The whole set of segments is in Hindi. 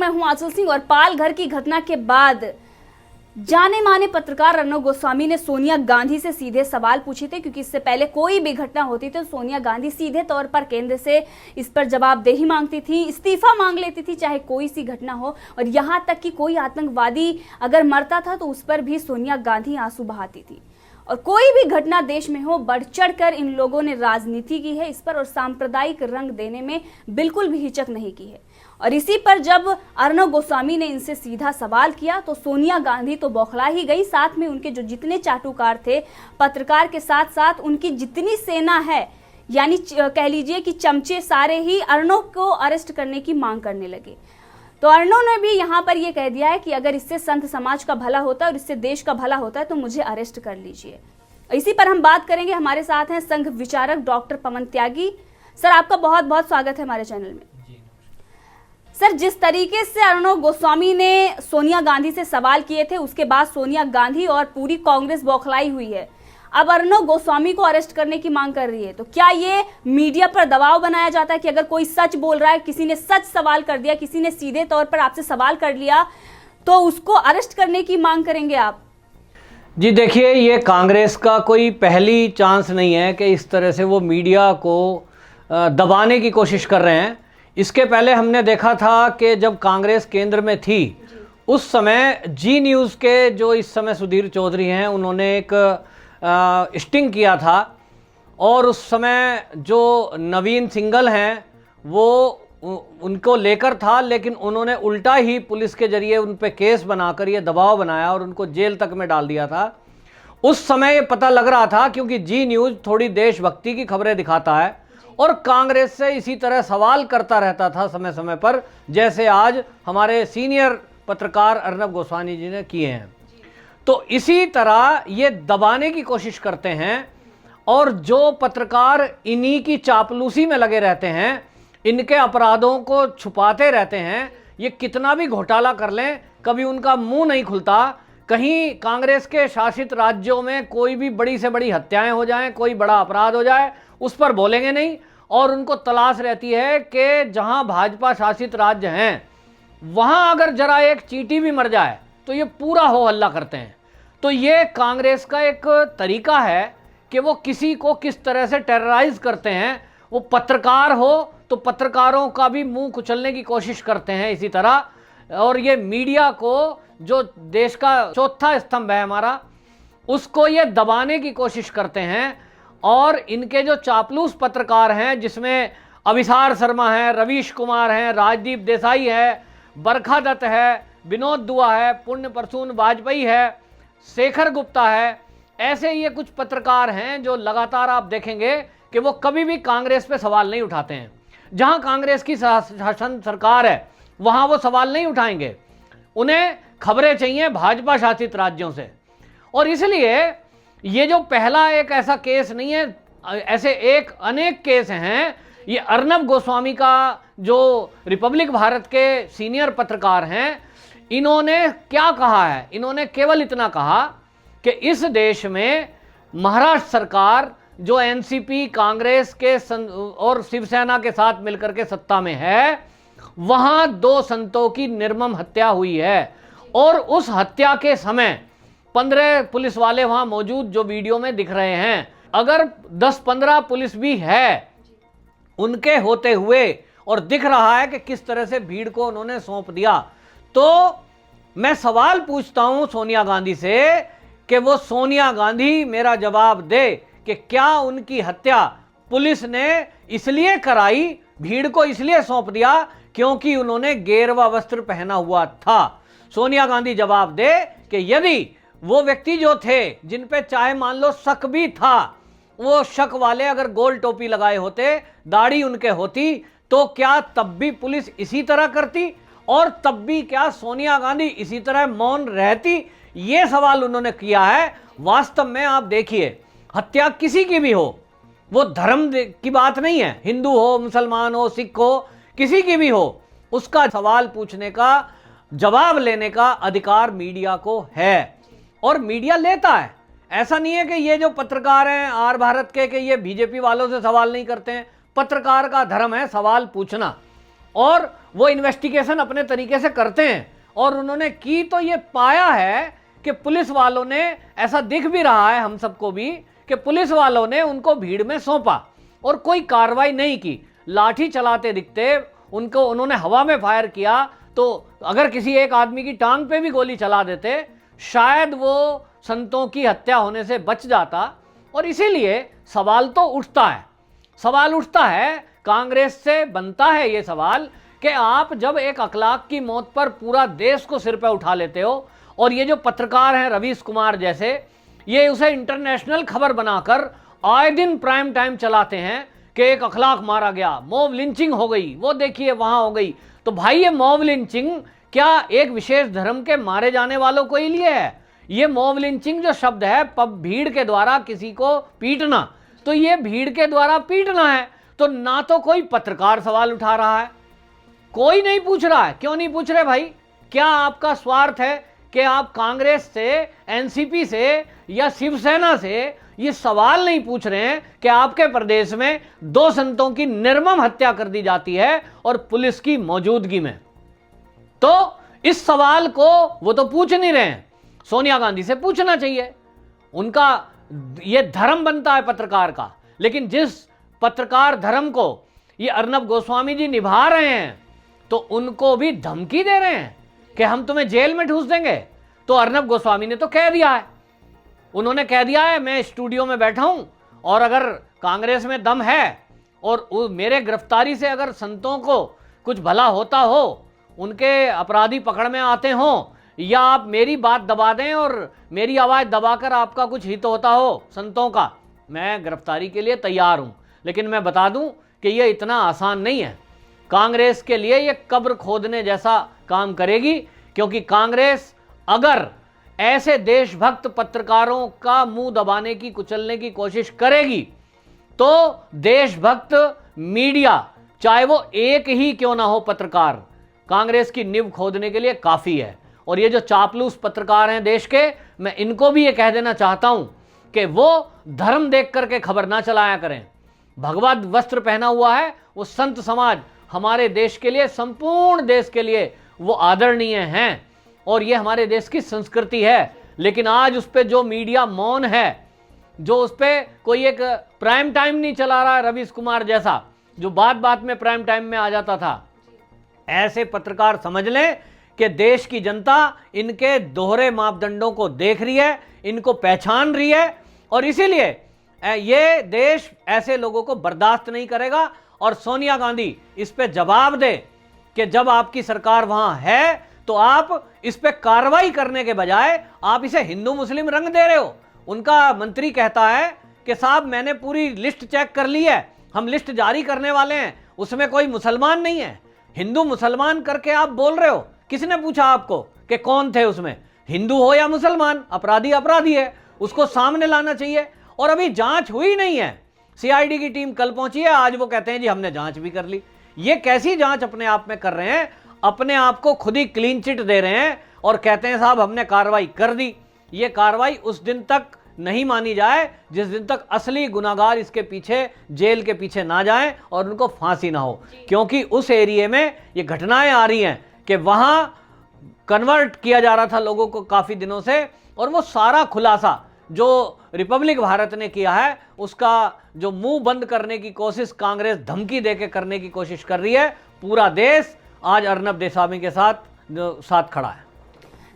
मैं हूं आंचल सिंह और पालघर की घटना के बाद जाने माने पत्रकार अर्नब गोस्वामी ने सोनिया गांधी से सीधे सवाल पूछे थे, क्योंकि इससे पहले कोई भी घटना होती तो सोनिया गांधी सीधे तौर पर केंद्र से इस पर जवाबदेही मांगती थी, इस्तीफा मांग लेती थी, चाहे कोई सी घटना हो। और यहां तक कि कोई आतंकवादी अगर मरता था तो उस पर भी सोनिया गांधी आंसू बहाती थी। और कोई भी घटना देश में हो, बढ़ चढ़कर इन लोगों ने राजनीति की है इस पर, और सांप्रदायिक रंग देने में बिल्कुल भी हिचक नहीं की है। और इसी पर जब अर्नब गोस्वामी ने इनसे सीधा सवाल किया तो सोनिया गांधी तो बौखला ही गई। साथ में उनके जो जितने चाटुकार थे, पत्रकार के साथ साथ उनकी जितनी सेना है, यानी कह लीजिए कि चमचे, सारे ही अर्नब को अरेस्ट करने की मांग करने लगे। तो अर्नब ने भी यहाँ पर यह कह दिया है कि अगर इससे संत समाज का भला होता है और इससे देश का भला होता है तो मुझे अरेस्ट कर लीजिए। इसी पर हम बात करेंगे। हमारे साथ हैं संघ विचारक डॉक्टर पवन त्यागी। सर, आपका बहुत बहुत स्वागत है हमारे चैनल में। सर, जिस तरीके से अर्नब गोस्वामी ने सोनिया गांधी से सवाल किए थे, उसके बाद सोनिया गांधी और पूरी कांग्रेस बौखलाई हुई है। अब अर्नब गोस्वामी को अरेस्ट करने की मांग कर रही है। तो क्या ये मीडिया पर दबाव बनाया जाता है कि अगर कोई सच बोल रहा है, किसी ने सच सवाल कर दिया, किसी ने सीधे तौर पर आपसे सवाल कर लिया, तो उसको अरेस्ट करने की मांग करेंगे आप? जी देखिए, ये कांग्रेस का कोई पहली चांस नहीं है कि इस तरह से वो मीडिया को दबाने की कोशिश कर रहे हैं। इसके पहले हमने देखा था कि जब कांग्रेस केंद्र में थी उस समय जी न्यूज़ के जो इस समय सुधीर चौधरी हैं, उन्होंने एक स्टिंग किया था। और उस समय जो नवीन सिंगल हैं वो उनको लेकर था, लेकिन उन्होंने उल्टा ही पुलिस के जरिए उन पे केस बनाकर ये दबाव बनाया और उनको जेल तक में डाल दिया था। उस समय ये पता लग रहा था, क्योंकि जी न्यूज़ थोड़ी देशभक्ति की खबरें दिखाता है और कांग्रेस से इसी तरह सवाल करता रहता था समय समय पर, जैसे आज हमारे सीनियर पत्रकार अर्नब गोस्वामी जी ने किए हैं। तो इसी तरह ये दबाने की कोशिश करते हैं और जो पत्रकार इन्हीं की चापलूसी में लगे रहते हैं, इनके अपराधों को छुपाते रहते हैं, ये कितना भी घोटाला कर लें कभी उनका मुंह नहीं खुलता। कहीं कांग्रेस के शासित राज्यों में कोई भी बड़ी से बड़ी हत्याएं हो जाएं, कोई बड़ा अपराध हो जाए, उस पर बोलेंगे नहीं। और उनको तलाश रहती है कि जहां भाजपा शासित राज्य हैं वहां अगर जरा एक चींटी भी मर जाए तो ये पूरा हो हल्ला करते हैं। तो ये कांग्रेस का एक तरीका है कि वो किसी को किस तरह से टेरराइज करते हैं। वो पत्रकार हो तो पत्रकारों का भी मुंह कुचलने की कोशिश करते हैं इसी तरह। और ये मीडिया को, जो देश का चौथा स्तंभ है हमारा, उसको ये दबाने की कोशिश करते हैं। और इनके जो चापलूस पत्रकार हैं, जिसमें अभिसार शर्मा है, रवीश कुमार हैं, राजदीप देसाई है, बरखा दत्त है, विनोद दुआ है, पुण्य प्रसून वाजपेयी है, शेखर गुप्ता है, ऐसे ये कुछ पत्रकार हैं जो लगातार आप देखेंगे कि वो कभी भी कांग्रेस पे सवाल नहीं उठाते हैं। जहां कांग्रेस की शासन सरकार है वहां वो सवाल नहीं उठाएंगे। उन्हें खबरें चाहिए भाजपा शासित राज्यों से। और इसलिए ये जो पहला एक ऐसा केस नहीं है, ऐसे एक अनेक केस हैं। ये अर्नब गोस्वामी का, जो रिपब्लिक भारत के सीनियर पत्रकार हैं, इन्होंने क्या कहा है? इन्होंने केवल इतना कहा कि इस देश में महाराष्ट्र सरकार जो एनसीपी, कांग्रेस के और शिवसेना के साथ मिलकर के सत्ता में है, वहां 2 संतों की निर्मम हत्या हुई है। और उस हत्या के समय 15 पुलिस वाले वहां मौजूद, जो वीडियो में दिख रहे हैं। अगर 10-15 पुलिस भी है उनके होते हुए, और दिख रहा है कि किस तरह से भीड़ को उन्होंने सौंप दिया, तो मैं सवाल पूछता हूं सोनिया गांधी से कि वो सोनिया गांधी मेरा जवाब दे कि क्या उनकी हत्या पुलिस ने इसलिए कराई, भीड़ को इसलिए सौंप दिया क्योंकि उन्होंने गेरुआ वस्त्र पहना हुआ था? सोनिया गांधी जवाब दे कि यदि वो व्यक्ति जो थे, जिन पे चाहे मान लो शक भी था, वो शक वाले अगर गोल टोपी लगाए होते, दाढ़ी उनके होती, तो क्या तब भी पुलिस इसी तरह करती? और तब भी क्या सोनिया गांधी इसी तरह मौन रहती? ये सवाल उन्होंने किया है। वास्तव में आप देखिए, हत्या किसी की भी हो, वो धर्म की बात नहीं है, हिंदू हो, मुसलमान हो, सिख हो, किसी की भी हो, उसका सवाल पूछने का, जवाब लेने का अधिकार मीडिया को है और मीडिया लेता है। ऐसा नहीं है कि ये जो पत्रकार हैं आर भारत के, कि ये बीजेपी वालों से सवाल नहीं करते हैं। पत्रकार का धर्म है सवाल पूछना। और वो इन्वेस्टिगेशन अपने तरीके से करते हैं। और उन्होंने की तो ये पाया है कि पुलिस वालों ने, ऐसा दिख भी रहा है हम सबको भी, कि पुलिस वालों ने उनको भीड़ में सौंपा और कोई कार्रवाई नहीं की। लाठी चलाते दिखते उनको, उन्होंने हवा में फायर किया, तो अगर किसी एक आदमी की टांग पे भी गोली चला देते शायद वो संतों की हत्या होने से बच जाता। और इसीलिए सवाल तो उठता है, सवाल उठता है, कांग्रेस से बनता है ये सवाल कि आप जब एक अखलाक की मौत पर पूरा देश को सिर पर उठा लेते हो, और ये जो पत्रकार हैं रवीश कुमार जैसे, ये उसे इंटरनेशनल खबर बनाकर आए दिन प्राइम टाइम चलाते हैं कि एक अखलाक मारा गया, मॉब लिंचिंग हो गई, वो देखिए वहां हो गई। तो भाई ये मॉब लिंचिंग क्या एक विशेष धर्म के मारे जाने वालों को ही लिए है? ये मॉब लिंचिंग जो शब्द है, भीड़ के द्वारा किसी को पीटना, तो ये भीड़ के द्वारा पीटना है। तो ना तो कोई पत्रकार सवाल उठा रहा है, कोई नहीं पूछ रहा है। क्यों नहीं पूछ रहे भाई? क्या आपका स्वार्थ है कि आप कांग्रेस से, एनसीपी से या शिवसेना से ये सवाल नहीं पूछ रहे हैं कि आपके प्रदेश में 2 संतों की निर्मम हत्या कर दी जाती है और पुलिस की मौजूदगी में? तो इस सवाल को वो तो पूछ नहीं रहे हैं। सोनिया गांधी से पूछना चाहिए, उनका ये धर्म बनता है पत्रकार का। लेकिन जिस पत्रकार धर्म को ये अर्नब गोस्वामी जी निभा रहे हैं, तो उनको भी धमकी दे रहे हैं कि हम तुम्हें जेल में ठूस देंगे। तो अर्नब गोस्वामी ने तो कह दिया है, उन्होंने कह दिया है मैं स्टूडियो में बैठा हूं और अगर कांग्रेस में दम है और मेरे गिरफ्तारी से अगर संतों को कुछ भला होता हो, उनके अपराधी पकड़ में आते हों, या आप मेरी बात दबा दें और मेरी आवाज़ दबाकर आपका कुछ हित होता हो संतों का, मैं गिरफ्तारी के लिए तैयार हूं। लेकिन मैं बता दूं कि यह इतना आसान नहीं है। कांग्रेस के लिए यह कब्र खोदने जैसा काम करेगी, क्योंकि कांग्रेस अगर ऐसे देशभक्त पत्रकारों का मुंह दबाने की, कुचलने की कोशिश करेगी, तो देशभक्त मीडिया, चाहे वो एक ही क्यों ना हो पत्रकार, कांग्रेस की नींव खोदने के लिए काफ़ी है। और ये जो चापलूस पत्रकार हैं देश के, मैं इनको भी ये कह देना चाहता हूं कि वो धर्म देख करके खबर ना चलाया करें। भगवत वस्त्र पहना हुआ है वो संत समाज हमारे देश के लिए, संपूर्ण देश के लिए वो आदरणीय हैं और ये हमारे देश की संस्कृति है। लेकिन आज उस पर जो मीडिया मौन है, जो उस पर कोई एक प्राइम टाइम नहीं चला रहा है, रवीश कुमार जैसा जो बात बात में प्राइम टाइम में आ जाता था, ऐसे पत्रकार समझ लें कि देश की जनता इनके दोहरे मापदंडों को देख रही है, इनको पहचान रही है, और इसीलिए ये देश ऐसे लोगों को बर्दाश्त नहीं करेगा। और सोनिया गांधी इस पे जवाब दे कि जब आपकी सरकार वहां है तो आप इस पे कार्रवाई करने के बजाय आप इसे हिंदू मुस्लिम रंग दे रहे हो। उनका मंत्री कहता है कि साहब मैंने पूरी लिस्ट चेक कर ली है, हम लिस्ट जारी करने वाले हैं, उसमें कोई मुसलमान नहीं है। हिंदू मुसलमान करके आप बोल रहे हो, किसने पूछा आपको कि कौन थे उसमें? हिंदू हो या मुसलमान, अपराधी अपराधी है, उसको सामने लाना चाहिए। और अभी जांच हुई नहीं है, सीआईडी की टीम कल पहुंची है, आज वो कहते हैं जी हमने जांच भी कर ली। ये कैसी जांच अपने आप में कर रहे हैं? अपने आप को खुद ही क्लीन चिट दे रहे हैं और कहते हैं साहब हमने कार्रवाई कर दी। ये कार्रवाई उस दिन तक नहीं मानी जाए जिस दिन तक असली गुनाहगार इसके पीछे, जेल के पीछे ना जाएं और उनको फांसी ना हो। क्योंकि उस एरिया में ये घटनाएं आ रही हैं कि वहां कन्वर्ट किया जा रहा था लोगों को काफी दिनों से, और वो सारा खुलासा जो रिपब्लिक भारत ने किया है उसका जो मुंह बंद करने की कोशिश कांग्रेस धमकी देके करने की कोशिश कर रही है। पूरा देश आज अर्नब गोस्वामी के साथ खड़ा है।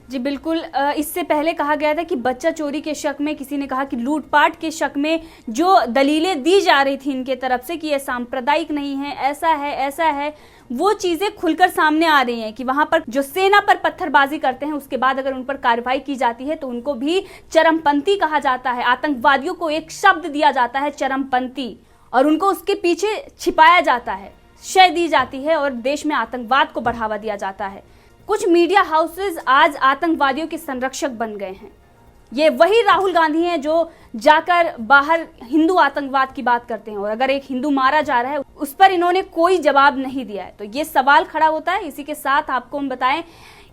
जी बिल्कुल। इससे पहले कहा गया था कि बच्चा चोरी के शक में, किसी ने कहा कि लूटपाट के शक में जो दलीलें दी जा रही थी इनके तरफ से कि ये सांप्रदायिक नहीं है, ऐसा है, वो चीजें खुलकर सामने आ रही हैं कि वहां पर जो सेना पर पत्थरबाजी करते हैं उसके बाद अगर उन पर कार्रवाई की जाती है तो उनको भी चरमपंथी कहा जाता है। आतंकवादियों को एक शब्द दिया जाता है चरमपंथी, और उनको उसके पीछे छिपाया जाता है, शय दी जाती है और देश में आतंकवाद को बढ़ावा दिया जाता है। कुछ मीडिया हाउसेस आज आतंकवादियों के संरक्षक बन गए हैं। ये वही राहुल गांधी हैं जो जाकर बाहर हिंदू आतंकवाद की बात करते हैं, और अगर एक हिंदू मारा जा रहा है उस पर इन्होंने कोई जवाब नहीं दिया है। तो ये सवाल खड़ा होता है। इसी के साथ आपको हम बताएं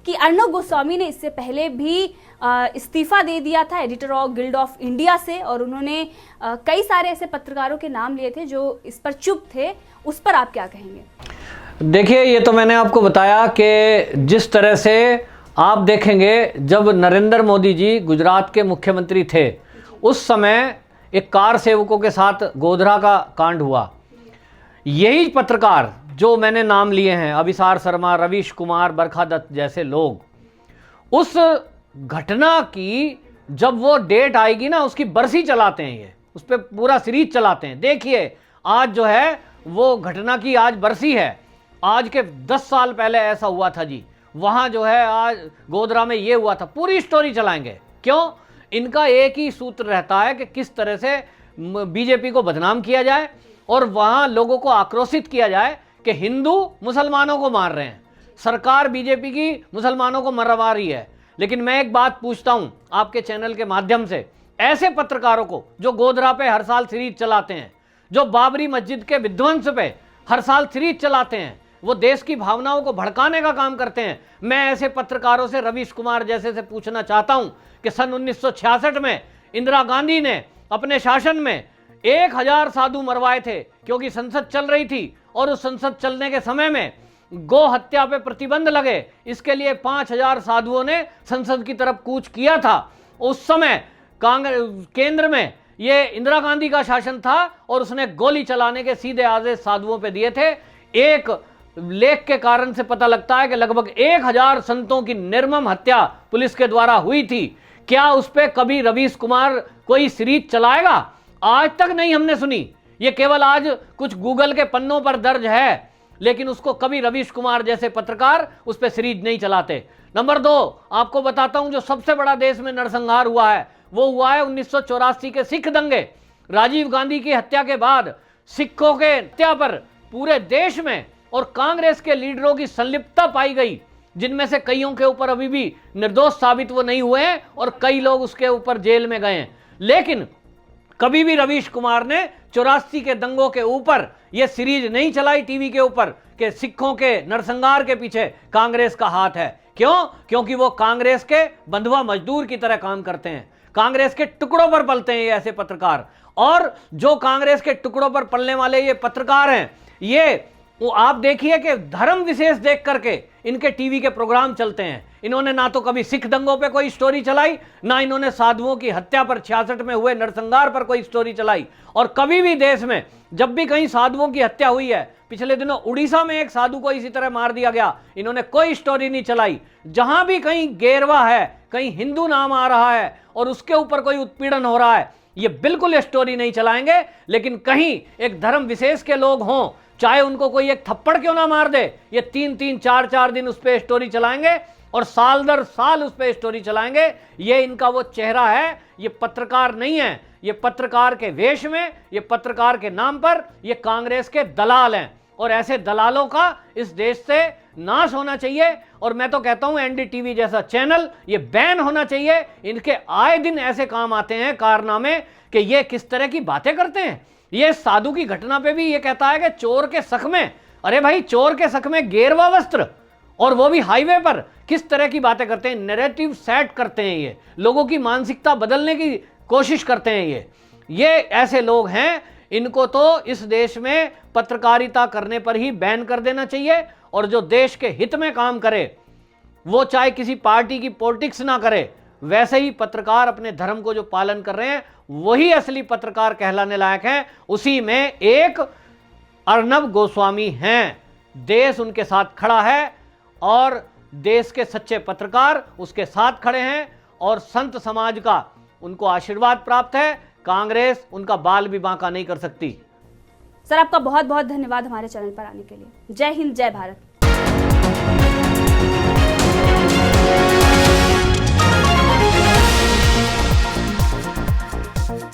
कि अर्नब गोस्वामी ने इससे पहले भी इस्तीफा दे दिया था editor of guild of India से, और उन्होंने कई सारे ऐसे पत्रकारों के नाम लिए थे जो इस पर चुप थे। उस पर आप क्या कहेंगे? देखिए, ये तो मैंने आपको बताया कि जिस तरह से आप देखेंगे, जब नरेंद्र मोदी जी गुजरात के मुख्यमंत्री थे, उस समय एक कार सेवकों के साथ गोधरा का कांड हुआ। यही पत्रकार जो मैंने नाम लिए हैं, अभिसार शर्मा, रवीश कुमार, बरखा दत्त जैसे लोग, उस घटना की जब वो डेट आएगी ना, उसकी बरसी चलाते हैं, ये उस पर पूरा सीरीज चलाते हैं। देखिए, आज जो है वो घटना की आज बरसी है। आज के 10 साल पहले ऐसा हुआ था जी, वहाँ जो है आज गोधरा में ये हुआ था, पूरी स्टोरी चलाएंगे। क्यों? इनका एक ही सूत्र रहता है कि किस तरह से बीजेपी को बदनाम किया जाए और वहाँ लोगों को आक्रोशित किया जाए कि हिंदू मुसलमानों को मार रहे हैं, सरकार बीजेपी की मुसलमानों को मरवा रही है। लेकिन मैं एक बात पूछता हूँ आपके चैनल के माध्यम से, ऐसे पत्रकारों को जो गोधरा पे हर साल सीरीज चलाते हैं, जो बाबरी मस्जिद के विध्वंस पे हर साल सीरीज चलाते हैं, वो देश की भावनाओं को भड़काने का काम करते हैं, मैं ऐसे पत्रकारों से, रवीश कुमार जैसे से पूछना चाहता हूं कि सन 1966 में इंदिरा गांधी ने अपने शासन में 1000 साधु मरवाए थे, क्योंकि संसद चल रही थी और उस संसद चलने के समय में गौ हत्या पे प्रतिबंध लगे। इसके लिए 5000 साधुओं ने संसद की तरफ कूच किया था। उस समय कांग्रेस केंद्र में ये इंदिरा गांधी का शासन था और उसने गोली चलाने के सीधे आदेश साधुओं पे दिए थे। एक लेख के कारण से पता लगता है कि लगभग 1000 संतों की निर्मम हत्या पुलिस के द्वारा हुई थी। क्या उस पर कभी रवीश कुमार कोई सीरीज चलाएगा? आज तक नहीं हमने सुनी। ये केवल आज कुछ गूगल के पन्नों पर दर्ज है, लेकिन उसको कभी रवीश कुमार जैसे पत्रकार उस पर सीरीज नहीं चलाते। नंबर 2, आपको बताता हूं, जो सबसे बड़ा देश में नरसंहार हुआ है वो हुआ है 1984 के सिख दंगे। राजीव गांधी की हत्या के बाद सिखों के हत्या पर पूरे देश में और कांग्रेस के लीडरों की संलिप्तता पाई गई, जिनमें से कईयों के ऊपर अभी भी निर्दोष साबित वो नहीं हुए हैं और कई लोग उसके ऊपर जेल में गए हैं। लेकिन कभी भी रवीश कुमार ने 84 के दंगों के ऊपर यह सीरीज नहीं चलाई टीवी के ऊपर कि सिखों के नरसंहार के पीछे कांग्रेस का हाथ है। क्यों? क्योंकि वो कांग्रेस के बंधुआ मजदूर की तरह काम करते हैं, कांग्रेस के टुकड़ों पर पलते हैं ये ऐसे पत्रकार। और जो कांग्रेस के टुकड़ों पर पलने वाले ये पत्रकार हैं, ये वो आप देखिए कि धर्म विशेष देख करके इनके टीवी के प्रोग्राम चलते हैं। इन्होंने ना तो कभी सिख दंगों पे कोई स्टोरी चलाई, ना इन्होंने साधुओं की हत्या पर 66 में हुए नरसंहार पर कोई स्टोरी चलाई। और कभी भी देश में जब भी कहीं साधुओं की हत्या हुई है, पिछले दिनों उड़ीसा में एक साधु को इसी तरह मार दिया गया, इन्होंने कोई स्टोरी नहीं चलाई। जहां भी कहीं गेरवा है, कहीं हिंदू नाम आ रहा है और उसके ऊपर कोई उत्पीड़न हो रहा है, ये बिल्कुल स्टोरी नहीं चलाएंगे। लेकिन कहीं एक धर्म विशेष के लोग हों, चाहे उनको कोई एक थप्पड़ क्यों ना मार दे, ये 3-3, 4-4 दिन उस पर स्टोरी चलाएंगे और साल दर साल उस पर स्टोरी चलाएंगे। ये इनका वो चेहरा है। ये पत्रकार नहीं है, ये पत्रकार के वेश में, ये पत्रकार के नाम पर ये कांग्रेस के दलाल हैं। और ऐसे दलालों का इस देश से नाश होना चाहिए। और मैं तो कहता हूं एनडीटीवी जैसा चैनल ये बैन होना चाहिए। इनके आए दिन ऐसे काम आते हैं कारनामे कि ये किस तरह की बातें करते हैं। ये साधु की घटना पे भी ये कहता है कि चोर के शक में, अरे भाई चोर के शक में गेरवा वस्त्र, और वो भी हाईवे पर, किस तरह की बातें करते हैं। नैरेटिव सेट करते हैं, ये लोगों की मानसिकता बदलने की कोशिश करते हैं। ये ऐसे लोग हैं, इनको तो इस देश में पत्रकारिता करने पर ही बैन कर देना चाहिए। और जो देश के हित में काम करे, वो चाहे किसी पार्टी की पॉलिटिक्स ना करे, वैसे ही पत्रकार अपने धर्म को जो पालन कर रहे हैं वही असली पत्रकार कहलाने लायक हैं। उसी में एक अर्नब गोस्वामी हैं। देश उनके साथ खड़ा है और देश के सच्चे पत्रकार उसके साथ खड़े हैं और संत समाज का उनको आशीर्वाद प्राप्त है। कांग्रेस उनका बाल भी बांका नहीं कर सकती। सर, आपका बहुत बहुत धन्यवाद हमारे चैनल पर आने के लिए। जय हिंद, जय भारत।